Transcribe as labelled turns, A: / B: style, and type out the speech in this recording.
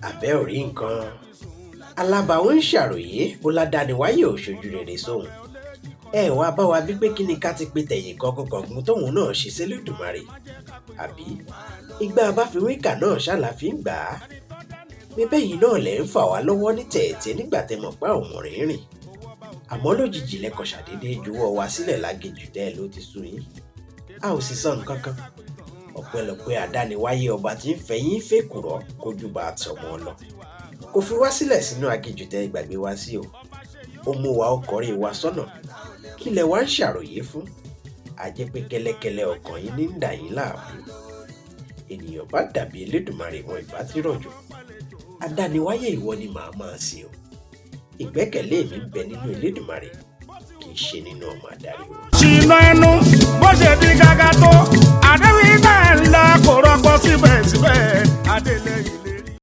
A: àbẹ́ ò rí nǹkan alábàáwọn ń ṣàròyé bó ládániwáyé ò ṣojú rere sóhun ẹ wá bá wa bí pé kí ni ká ti pe tẹ̀yìn kọ̀ọ̀kan tóun náà ṣe s'Ẹlẹ́dùmarè àbí ìgbà abáfiwékà náà ṣàlàfí ń gbà á bíbẹ́ yìí náà lẹ̀ ń fà wá lọ́wọ́ ní tẹ̀ẹ̀tẹ̀ nígbà tẹ́ mọ̀ pé àwọn rìnrìn àmọ́ lójijì lẹ́kọ̀ọ́ ṣàdédé juwọ́ wa sílẹ̀ lágejù dẹ́ ló ti sú yín a ò sì sọ nǹkan kan ọpẹ́lọpẹ́ àdániwáyé ọba tí ń fẹ́ yín fèkùrọ́ kójú bá a tọmọ lọ kò fi wá sílẹ̀ sínú agejù tẹ́ ìgbàgbé wá sí o ó mú wa ọkọ̀rin wa sọ́nà kí lẹ wá ń ṣàròyé fún àjẹpẹ́ kẹ́lẹ́kẹ́lẹ́ ọkàn yín ní ń dà yín láàmú ènìyàn bá dàbí Elédùmarè wọn ìbá ti rọ̀jò àdániwáyé ìwọ ni màá máa sìn o ìgbẹ́kẹ̀lé mi ń bẹ nínú Elédùmarè kì í ṣe nínú ọmọ adarí wọn.
B: ṣìnà ẹnu bó ṣe di gàgà tó àdéhùn ìgbà ńlá kò rọpò síbẹ̀síbẹ̀ adélẹ́yìn.